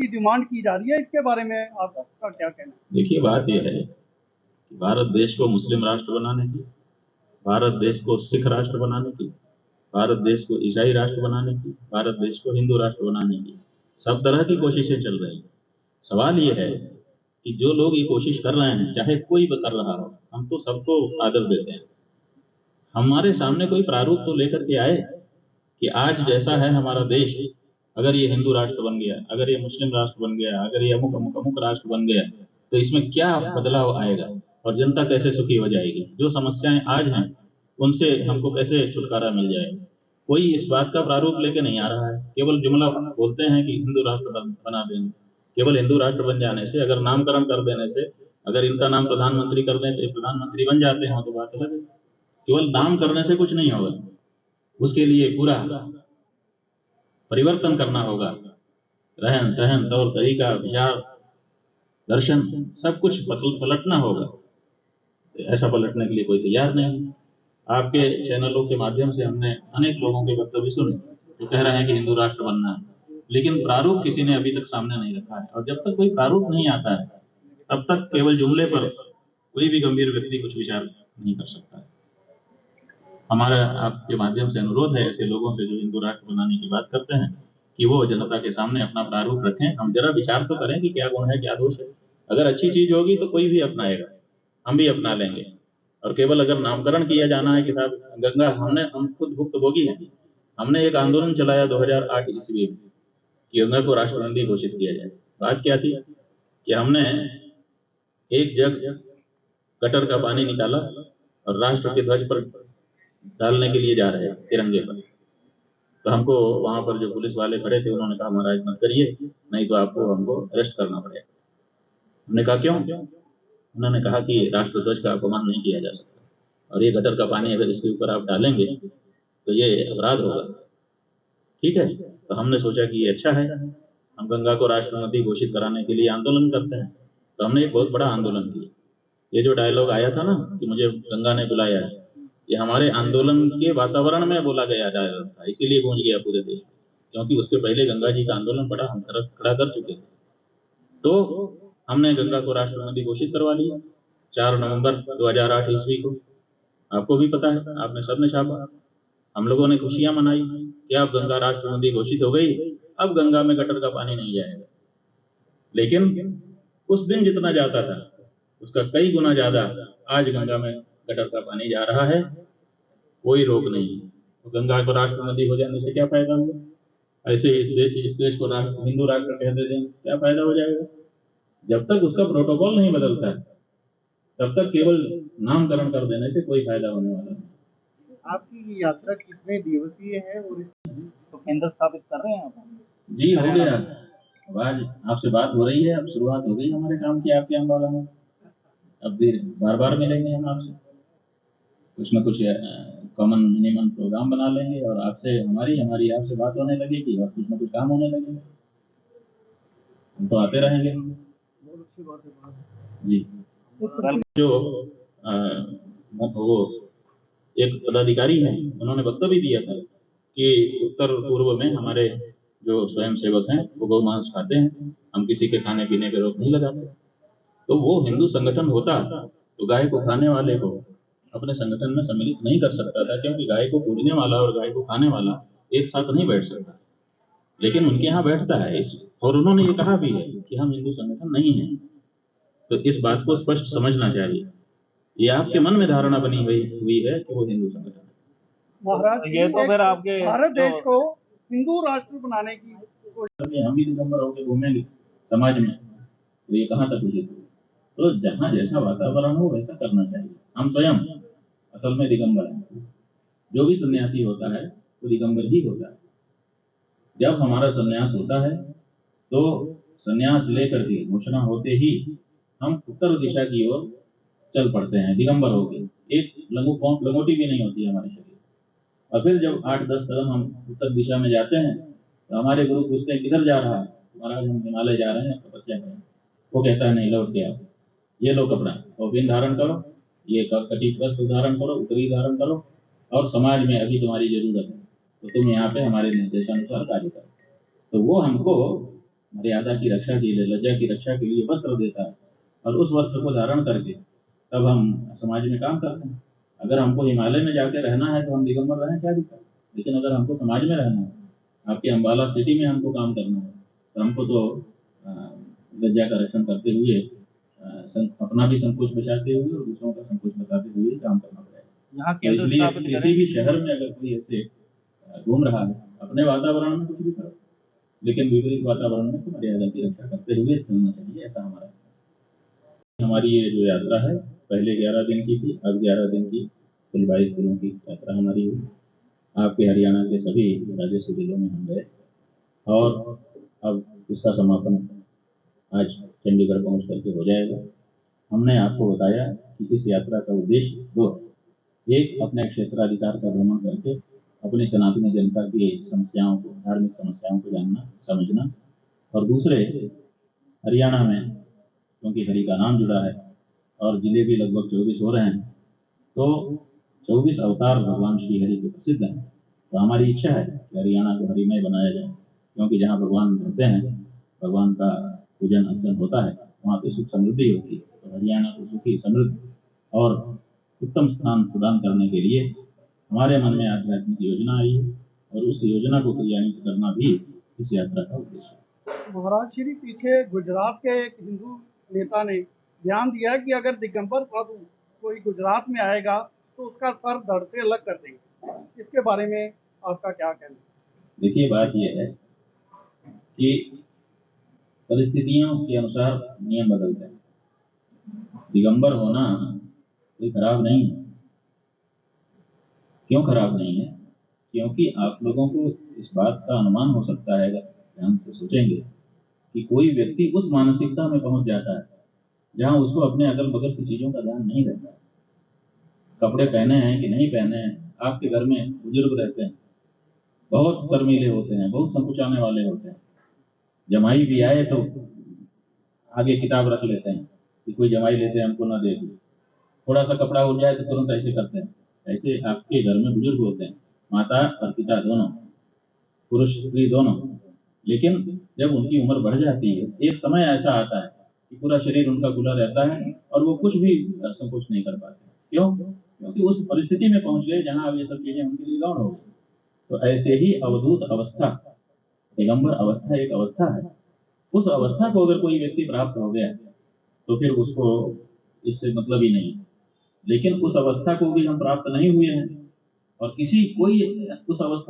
की डिमांड की जा रही है, इसके बारे में आपका क्या कहना है? देखिए, बात यह है कि भारत देश को मुस्लिम राष्ट्र बनाने की, भारत देश को सिख राष्ट्र बनाने की, भारत देश को ईसाई राष्ट्र बनाने की, भारत देश को हिंदू राष्ट्र बनाने की सब तरह की कोशिशें चल रही हैं। सवाल ये है कि जो लोग ये कोशिश कर रहे हैं, चाहे कोई भी कर रहा हो, हम तो सबको आदर देते हैं। हमारे सामने कोई प्रारूप तो लेकर के आए कि आज जैसा है हमारा देश, अगर ये हिंदू राष्ट्र बन गया, अगर ये मुस्लिम राष्ट्र बन गया, अगर ये अमुक अमुक अमुक राष्ट्र बन गया, तो इसमें क्या बदलाव आएगा और जनता कैसे सुखी हो जाएगी, जो समस्याएं आज हैं उनसे हमको कैसे छुटकारा मिल जाएगा। कोई इस बात का प्रारूप लेके नहीं आ रहा है, केवल जुमला बोलते हैं कि हिंदू राष्ट्र बना देंगे। केवल हिंदू राष्ट्र बन जाने से, अगर नामकरण कर देने से, अगर इनका नाम प्रधानमंत्री कर दें तो ये प्रधानमंत्री बन जाते हैं तो बात अलग है। केवल नाम करने से कुछ नहीं होगा, उसके लिए पूरा परिवर्तन करना होगा। रहन सहन, तौर तरीका, विचार, दर्शन, सब कुछ पलटना होगा। ऐसा पलटने के लिए कोई तैयार नहीं। आपके चैनलों के माध्यम से हमने अनेक लोगों के वक्तव्य सुने जो कह रहे हैं कि हिंदू राष्ट्र बनना है, लेकिन प्रारूप किसी ने अभी तक सामने नहीं रखा है। और जब तक कोई प्रारूप नहीं आता है तब तक केवल जुमले पर कोई भी गंभीर व्यक्ति कुछ विचार नहीं कर सकता है। हमारा आपके माध्यम से अनुरोध है ऐसे लोगों से जो हिंदू राष्ट्र बनाने की बात करते हैं कि वो जनता के सामने अपना प्रारूप रखें। हम जरा विचार तो करें कि क्या गुण है, क्या दोष है। अगर अच्छी चीज होगी तो कोई भी अपनाएगा, हम भी अपना लेंगे। और केवल अगर नामकरण किया जाना है कि साहब गंगा, हम खुद भुक्तभोगी हैं। हमने एक आंदोलन चलाया 2008 ईस्वी में कि गंगा को राष्ट्र नदी घोषित किया जाए। बात क्या थी कि हमने एक जग गटर का पानी निकाला और राष्ट्र के ध्वज पर डालने के लिए जा रहे तिरंगे पर। तो हमको वहां पर जो पुलिस वाले खड़े थे उन्होंने कहा महाराज मत करिए, नहीं तो आपको हमको अरेस्ट करना पड़ेगा। हमने कहा क्यों? उन्होंने कहा कि राष्ट्र ध्वज का अपमान नहीं किया जा सकता और ये गटर का पानी अगर इसके ऊपर आप डालेंगे तो ये अपराध होगा। ठीक है, तो हमने सोचा कि ये अच्छा है, हम गंगा को राष्ट्र नदी घोषित कराने के लिए आंदोलन करते हैं। तो हमने एक बहुत बड़ा आंदोलन किया। ये जो डायलॉग आया था ना कि मुझे गंगा ने बुलाया है, ये हमारे आंदोलन के वातावरण में बोला गया डायलॉग था, इसीलिए गूंज गया पूरे देश में, क्योंकि उसके पहले गंगा जी का आंदोलन बड़ा हम खड़ा कर चुके थे। तो हमने गंगा को राष्ट्र नदी घोषित करवा लिया 4 नवंबर 2008 ईस्वी को। आपको भी पता है, आपने सबने छापा। हम लोगों ने खुशियां मनाई कि अब गंगा राष्ट्र नदी घोषित हो गई, अब गंगा में गटर का पानी नहीं जाएगा। लेकिन उस दिन जितना जाता था उसका कई गुना ज्यादा आज गंगा में गटर का पानी जा रहा है, कोई रोक नहीं। तो गंगा को राष्ट्र नदी हो जाने से क्या फायदा होगा? ऐसे इस देश को हिंदू राष्ट्र कह दें, क्या फायदा हो जाएगा? जब तक उसका प्रोटोकॉल नहीं बदलता है तब तक केवल नामकरण कर देने से कोई फायदा होने वाला नहीं। आपकी यात्रा कितने दिवसीय है और तो केंद्र स्थापित कर रहे हैं आप? जी हो गया, अब आज आपसे बात हो रही है, अब शुरुआत हो गई हमारे काम की आपके अम्बाला में। अब फिर बार बार मिलेंगे हम आपसे, कुछ ना कुछ कॉमन मिनिमम प्रोग्राम बना लेंगे और आपसे हमारी आपसे बात होने लगेगी और कुछ ना कुछ काम होने लगेगा। हम तो आते रहेंगे। बहुत अच्छी बात है जी। जो वो एक पदाधिकारी है, उन्होंने वक्तव्य दिया था कि उत्तर पूर्व में हमारे जो स्वयं सेवक हैं वो गौ मांस खाते हैं, हम किसी के खाने पीने पे रोक नहीं लगाते। तो वो हिंदू संगठन होता तो गाय को खाने वाले को अपने संगठन में सम्मिलित नहीं कर सकता था, क्योंकि गाय को पूजने वाला और गाय को खाने वाला एक साथ नहीं बैठ सकता। लेकिन उनके यहाँ बैठता है और उन्होंने ये कहा भी है कि हम हिंदू संगठन नहीं है। तो इस बात को स्पष्ट समझना चाहिए। ये आपके मन में धारणा बनी हुई है कि वो हिंदू संगठन है। महाराज ये तो फिर आपके भारत देश को हिंदू राष्ट्र बनाने की हम भी दिगंबर होकर घूमेंगे समाज में, तो ये कहाँ तक उचित है? तो जहाँ जैसा वातावरण हो वैसा करना चाहिए। हम स्वयं असल में दिगंबर हैं। जो भी सन्यासी होता है वो दिगंबर ही होता है। जब हमारा सन्यास होता है तो सन्यास लेकर के घोषणा होते ही हम उत्तर दिशा की ओर चल पड़ते हैं दिगंबर होके। एक लंगोटी भी नहीं होती हमारे शरीर। और फिर जब 8-10 कदम हम उत्तर दिशा में जाते हैं तो हमारे गुरु पूछते हैं किधर जा रहा है? महाराज हम हिमालय जा रहे हैं तपस्या करें। वो कहता है नहीं, लौट के आओ, ये लो कपड़ा कौपीन धारण करो, ये कटिक वस्त्र धारण करो, उत्तरी धारण करो, और समाज में अभी तुम्हारी जरूरत है तो तुम यहाँ पे हमारे निर्देशानुसार कार्य करो। तो वो हमको मर्यादा की रक्षा के लिए, लज्जा की रक्षा के लिए वस्त्र देता है, और उस वस्त्र को धारण करके तब हम समाज में काम करते हैं। अगर हमको हिमालय में जाके रहना है तो हम दिगंबर रहें, क्या दिक्कत? लेकिन अगर हमको समाज में रहना है, आपके अम्बाला सिटी में हमको काम करना है, तो हमको तो लज्जा का रक्षण करते हुए अपना भी संकोच बचाते हुए और दूसरों का संकोच बताते हुए काम करना पड़ेगा। यहाँ तो केंद्र इसलिए स्थापित किसी करें। भी शहर में अगर कोई ऐसे घूम रहा है, अपने वातावरण में कुछ भी करो, लेकिन विपरीत वातावरण में तो मर्यादा की रक्षा करते हुए चलना चाहिए, ऐसा हमारा। हमारी ये जो यात्रा है पहले 11 दिन की थी, अब 11 दिन की कुल 22 दिनों की यात्रा हमारी हुई। आपके हरियाणा के सभी राजस्व जिलों में हम गए, और अब इसका समापन आज चंडीगढ़ पहुंच करके हो जाएगा। हमने आपको बताया कि इस यात्रा का उद्देश्य दो है। एक, अपने क्षेत्राधिकार का भ्रमण करके अपनी सनातनी जनता की समस्याओं को, धार्मिक समस्याओं को जानना समझना, और दूसरे, हरियाणा में क्योंकि हरि का नाम जुड़ा है और जिले भी लगभग 24 हो रहे हैं, तो 24 अवतार भगवान श्री हरि के प्रसिद्ध हैं। तो हमारी इच्छा है कि हरियाणा को हरिमय बनाया जाए, क्योंकि जहाँ भगवान रहते हैं, भगवान का पूजन अर्चन होता है, वहाँ पे सुख समृद्धि होती है। तो हरियाणा को सुखी, समृद्ध और उत्तम स्थान प्रदान करने के लिए हमारे मन में आध्यात्मिक योजना आई है, और उस योजना को क्रियान्वित करना भी इस यात्रा का उद्देश्य है। महाराज श्री, पीछे गुजरात के एक हिंदू नेता ने बयान दिया है कि अगर दिगंबर साधु कोई गुजरात में आएगा तो उसका सर धड़ से अलग कर देंगे। इसके बारे में आपका क्या कहना है? देखिए, बात यह है कि परिस्थितियों के अनुसार नियम बदलते हैं। दिगंबर होना कोई खराब नहीं है। क्यों खराब नहीं है? क्योंकि आप लोगों को इस बात का अनुमान हो सकता है, अगर ध्यान से सोचेंगे, कि कोई व्यक्ति उस मानसिकता में पहुंच जाता है जहां उसको अपने अगल बगल की चीजों का ध्यान नहीं रहता। कपड़े पहने हैं कि नहीं पहने हैं, आपके घर में बुजुर्ग रहते हैं, बहुत शर्मीले होते हैं, बहुत संकुचाने वाले होते हैं। जमाई भी आए तो आगे किताब रख लेते हैं कि कोई जमाई लेते हैं हमको ना देख ले। थोड़ा सा कपड़ा उड़ जाए तो तुरंत ऐसे करते हैं। ऐसे आपके घर में बुजुर्ग होते हैं, माता और पिता दोनों, पुरुष स्त्री दोनों। लेकिन जब उनकी उम्र बढ़ जाती है, एक समय ऐसा आता है कि पूरा शरीर उनका खुला रहता है और वो कुछ भी संकोच नहीं कर पाते। क्यों? क्योंकि उस परिस्थिति में पहुंच गए जहां अब ये सब चीजें उनके लिए गौण हो गई। तो ऐसे ही अवधूत अवस्था, दिगंबर अवस्था एक अवस्था है। उस अवस्था को अगर कोई व्यक्ति प्राप्त हो गया तो फिर उसको इससे मतलब ही नहीं। लेकिन उस अवस्था को भी हम प्राप्त नहीं हुए हैं, और कोई उस अवस्था